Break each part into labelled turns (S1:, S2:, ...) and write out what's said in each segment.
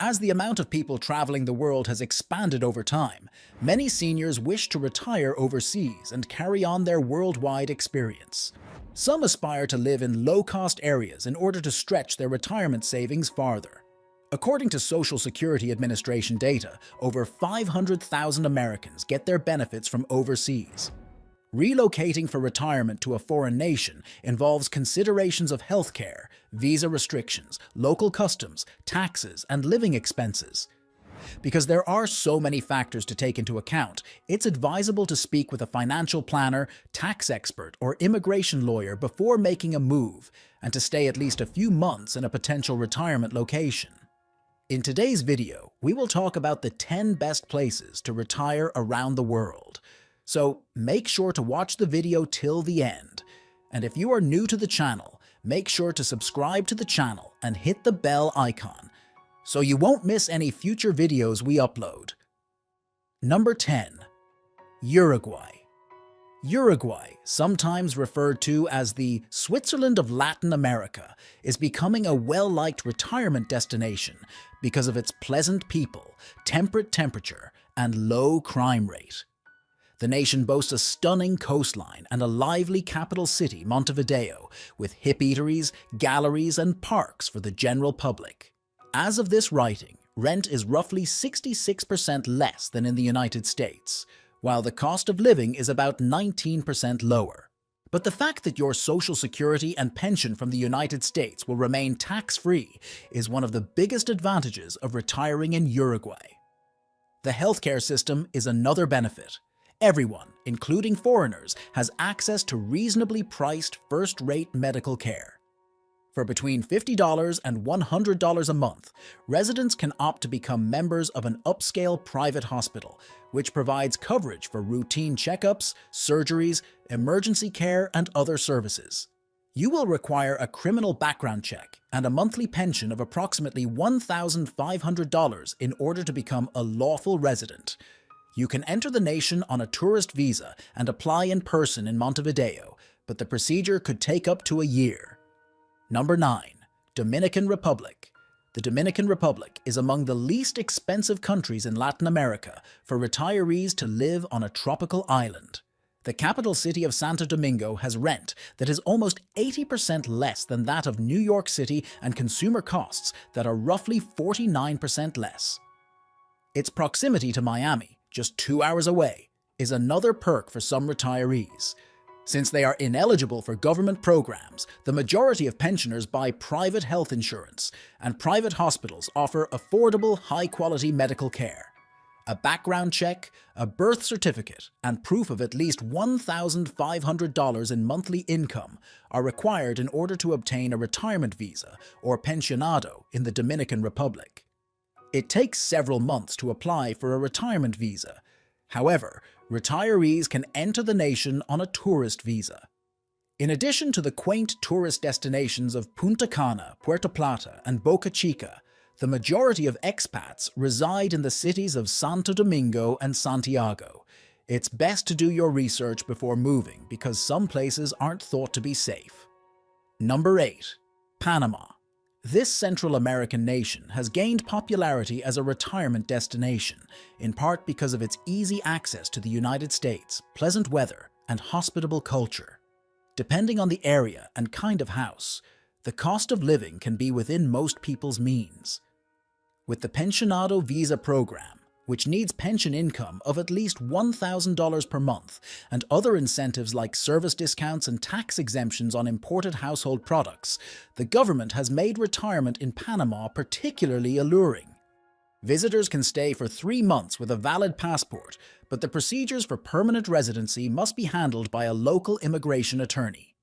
S1: As the amount of people traveling the world has expanded over time, many seniors wish to retire overseas and carry on their worldwide experience. Some aspire to live in low-cost areas in order to stretch their retirement savings farther. According to Social Security Administration data, over 500,000 Americans get their benefits from overseas. Relocating for retirement to a foreign nation involves considerations of healthcare, visa restrictions, local customs, taxes, and living expenses. Because there are so many factors to take into account, it's advisable to speak with a financial planner, tax expert, or immigration lawyer before making a move, and to stay at least a few months in a potential retirement location. In today's video, we will talk about the 10 best places to retire around the world. So make sure to watch the video till the end. And if you are new to the channel, make sure to subscribe to the channel and hit the bell icon so you won't miss any future videos we upload. Number 10. Uruguay. Uruguay, sometimes referred to as the Switzerland of Latin America, is becoming a well-liked retirement destination because of its pleasant people, temperate temperature, and low crime rate. The nation boasts a stunning coastline and a lively capital city, Montevideo, with hip eateries, galleries, and parks for the general public. As of this writing, rent is roughly 66% less than in the United States, while the cost of living is about 19% lower. But the fact that your Social Security and pension from the United States will remain tax-free is one of the biggest advantages of retiring in Uruguay. The healthcare system is another benefit. Everyone, including foreigners, has access to reasonably priced first-rate medical care. For between $50 and $100 a month, residents can opt to become members of an upscale private hospital, which provides coverage for routine checkups, surgeries, emergency care, and other services. You will require a criminal background check and a monthly pension of approximately $1,500 in order to become a lawful resident. You can enter the nation on a tourist visa and apply in person in Montevideo, but the procedure could take up to a year. Number 9. Dominican Republic. The Dominican Republic is among the least expensive countries in Latin America for retirees to live on a tropical island. The capital city of Santo Domingo has rent that is almost 80% less than that of New York City and consumer costs that are roughly 49% less. Its proximity to Miami, just 2 hours away, is another perk for some retirees. Since they are ineligible for government programs, the majority of pensioners buy private health insurance, and private hospitals offer affordable, high-quality medical care. A background check, a birth certificate, and proof of at least $1,500 in monthly income are required in order to obtain a retirement visa or pensionado in the Dominican Republic. It takes several months to apply for a retirement visa. However, retirees can enter the nation on a tourist visa. In addition to the quaint tourist destinations of Punta Cana, Puerto Plata, and Boca Chica, the majority of expats reside in the cities of Santo Domingo and Santiago. It's best to do your research before moving because some places aren't thought to be safe. Number 8. Panama. This Central American nation has gained popularity as a retirement destination, in part because of its easy access to the United States, pleasant weather, and hospitable culture. Depending on the area and kind of house, the cost of living can be within most people's means. With the Pensionado Visa program, which needs pension income of at least $1,000 per month, and other incentives like service discounts and tax exemptions on imported household products, the government has made retirement in Panama particularly alluring. Visitors can stay for 3 months with a valid passport, but the procedures for permanent residency must be handled by a local immigration attorney.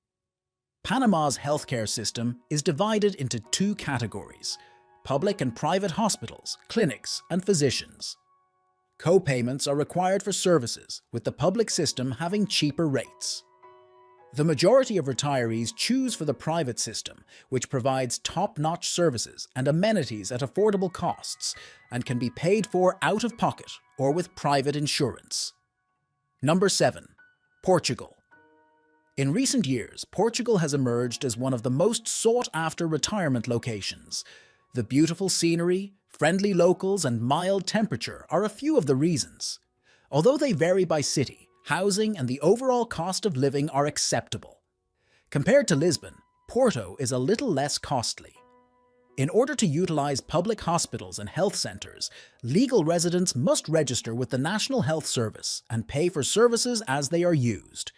S1: Panama's healthcare system is divided into 2 categories: public and private hospitals, clinics, and physicians. Co-payments are required for services, with the public system having cheaper rates. The majority of retirees choose for the private system, which provides top-notch services and amenities at affordable costs and can be paid for out of pocket or with private insurance. Number 7. Portugal. In recent years, Portugal has emerged as one of the most sought-after retirement locations. The beautiful scenery, Friendly locals and mild temperature are a few of the reasons. Although they vary by city, housing and the overall cost of living are acceptable. Compared to Lisbon, Porto is a little less costly. In order to utilize public hospitals and health centers, legal residents must register with the National Health Service and pay for services as they are used.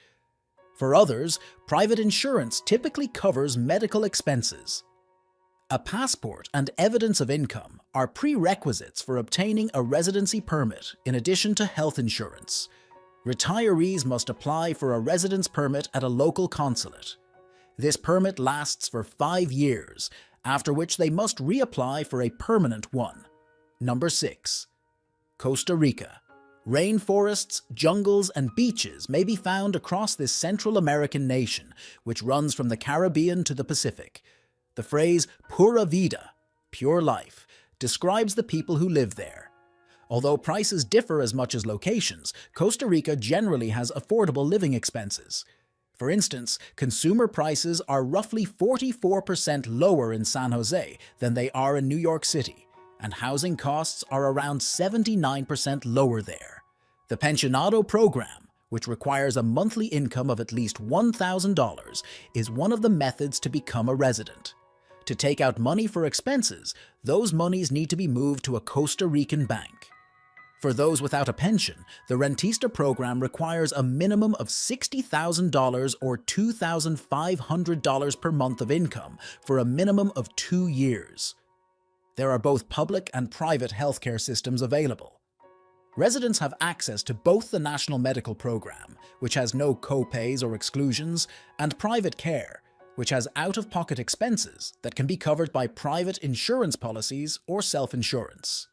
S1: For others, private insurance typically covers medical expenses. A passport and evidence of income are prerequisites for obtaining a residency permit in addition to health insurance. Retirees must apply for a residence permit at a local consulate. This permit lasts for 5 years, after which they must reapply for a permanent one. Number 6. Costa Rica. Rainforests, jungles, and beaches may be found across this Central American nation, which runs from the Caribbean to the Pacific. The phrase pura vida, pure life, describes the people who live there. Although prices differ as much as locations, Costa Rica generally has affordable living expenses. For instance, consumer prices are roughly 44% lower in San Jose than they are in New York City, and housing costs are around 79% lower there. The Pensionado program, which requires a monthly income of at least $1,000, is one of the methods to become a resident. To take out money for expenses, those monies need to be moved to a Costa Rican bank. For those without a pension, the Rentista program requires a minimum of $60,000 or $2,500 per month of income for a minimum of 2 years. There are both public and private healthcare systems available. Residents have access to both the National Medical Program, which has no co-pays or exclusions, and private care, which has out-of-pocket expenses that can be covered by private insurance policies or self-insurance.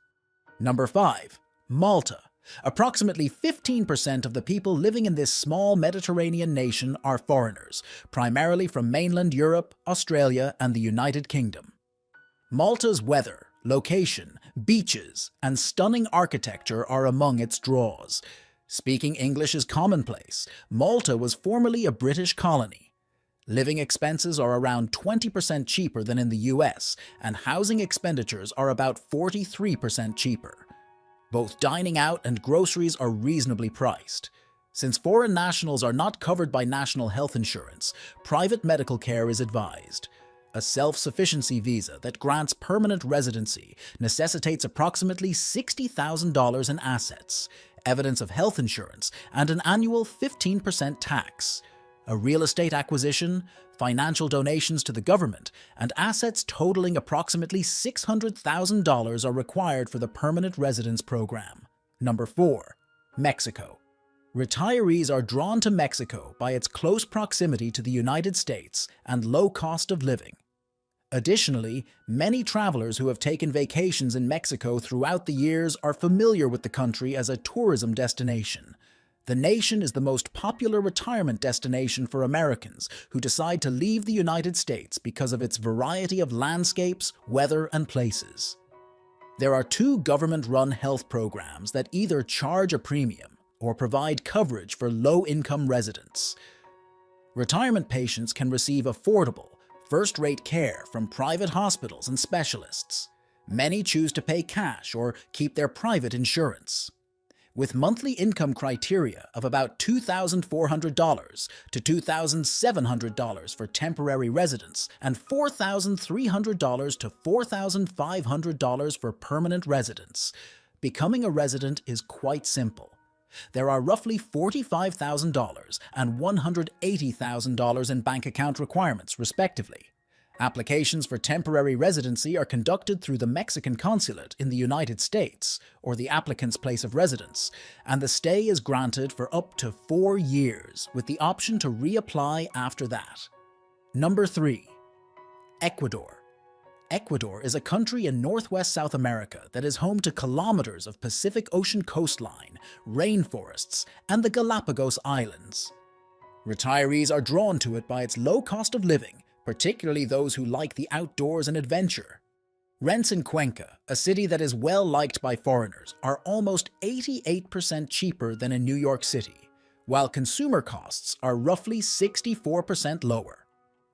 S1: Number 5. Malta. Approximately 15% of the people living in this small Mediterranean nation are foreigners, primarily from mainland Europe, Australia, and the United Kingdom. Malta's weather, location, beaches, and stunning architecture are among its draws. Speaking English is commonplace. Malta was formerly a British colony. Living expenses are around 20% cheaper than in the US, and housing expenditures are about 43% cheaper. Both dining out and groceries are reasonably priced. Since foreign nationals are not covered by national health insurance, private medical care is advised. A self-sufficiency visa that grants permanent residency necessitates approximately $60,000 in assets, evidence of health insurance, and an annual 15% tax. A real estate acquisition, financial donations to the government, and assets totaling approximately $600,000 are required for the permanent residence program. Number 4. Mexico. Retirees are drawn to Mexico by its close proximity to the United States and low cost of living. Additionally, many travelers who have taken vacations in Mexico throughout the years are familiar with the country as a tourism destination. The nation is the most popular retirement destination for Americans who decide to leave the United States because of its variety of landscapes, weather, and places. There are 2 government-run health programs that either charge a premium or provide coverage for low-income residents. Retirement patients can receive affordable, first-rate care from private hospitals and specialists. Many choose to pay cash or keep their private insurance. With monthly income criteria of about $2,400 to $2,700 for temporary residents and $4,300 to $4,500 for permanent residents, becoming a resident is quite simple. There are roughly $45,000 and $180,000 in bank account requirements, respectively. Applications for temporary residency are conducted through the Mexican consulate in the United States, or the applicant's place of residence, and the stay is granted for up to 4 years, with the option to reapply after that. Number 3. Ecuador. Ecuador is a country in northwest South America that is home to kilometers of Pacific Ocean coastline, rainforests, and the Galapagos Islands. Retirees are drawn to it by its low cost of living, particularly those who like the outdoors and adventure. Rents in Cuenca, a city that is well liked by foreigners, are almost 88% cheaper than in New York City, while consumer costs are roughly 64% lower.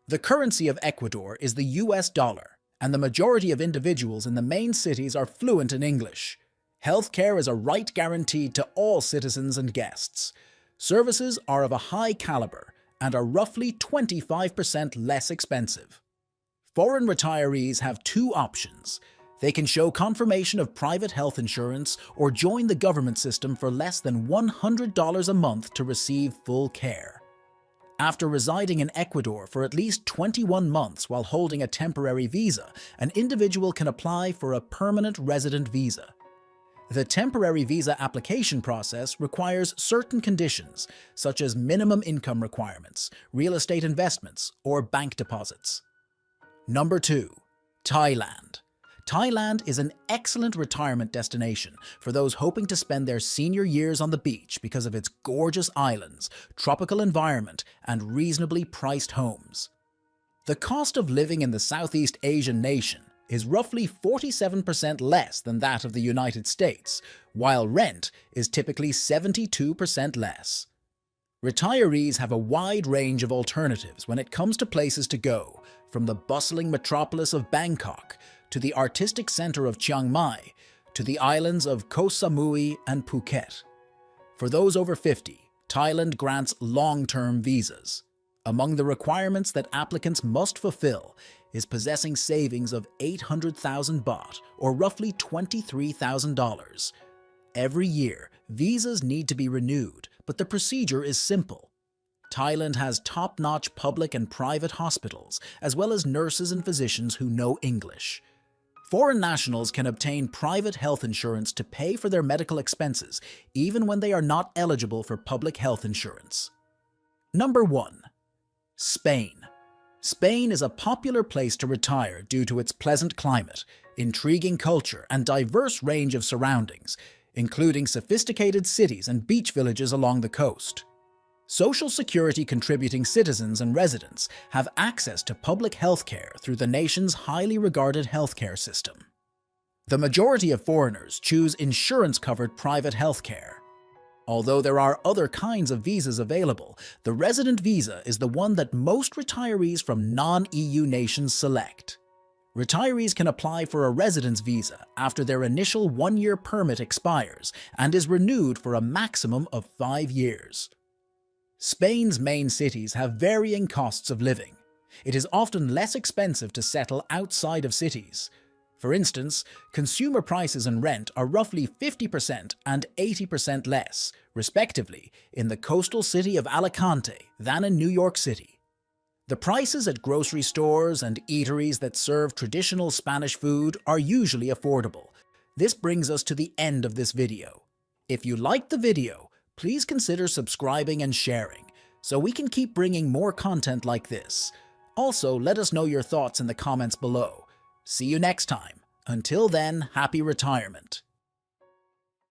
S1: The currency of Ecuador is the US dollar, and the majority of individuals in the main cities are fluent in English. Healthcare is a right guaranteed to all citizens and guests. Services are of a high caliber and are roughly 25% less expensive. Foreign retirees have two options. They can show confirmation of private health insurance or join the government system for less than $100 a month to receive full care. After residing in Ecuador for at least 21 months while holding a temporary visa, an individual can apply for a permanent resident visa. The temporary visa application process requires certain conditions, such as minimum income requirements, real estate investments, or bank deposits. Number 2. Thailand. Thailand is an excellent retirement destination for those hoping to spend their senior years on the beach because of its gorgeous islands, tropical environment, and reasonably priced homes. The cost of living in the Southeast Asian nation is roughly 47% less than that of the United States, while rent is typically 72% less. Retirees have a wide range of alternatives when it comes to places to go, from the bustling metropolis of Bangkok to the artistic center of Chiang Mai, to the islands of Koh Samui and Phuket. For those over 50, Thailand grants long-term visas. Among the requirements that applicants must fulfill is possessing savings of 800,000 baht, or roughly $23,000. Every year, visas need to be renewed, but the procedure is simple. Thailand has top-notch public and private hospitals, as well as nurses and physicians who know English. Foreign nationals can obtain private health insurance to pay for their medical expenses, even when they are not eligible for public health insurance. Number 1. Spain. Spain is a popular place to retire due to its pleasant climate, intriguing culture, and diverse range of surroundings, including sophisticated cities and beach villages along the coast. Social Security contributing citizens and residents have access to public health care through the nation's highly regarded healthcare system. The majority of foreigners choose insurance-covered private health care. Although there are other kinds of visas available, the resident visa is the one that most retirees from non-EU nations select. Retirees can apply for a residence visa after their initial one-year permit expires and is renewed for a maximum of 5 years. Spain's main cities have varying costs of living. It is often less expensive to settle outside of cities. For instance, consumer prices and rent are roughly 50% and 80% less, respectively, in the coastal city of Alicante than in New York City. The prices at grocery stores and eateries that serve traditional Spanish food are usually affordable. This brings us to the end of this video. If you liked the video, please consider subscribing and sharing, so we can keep bringing more content like this. Also, let us know your thoughts in the comments below. See you next time. Until then, happy retirement.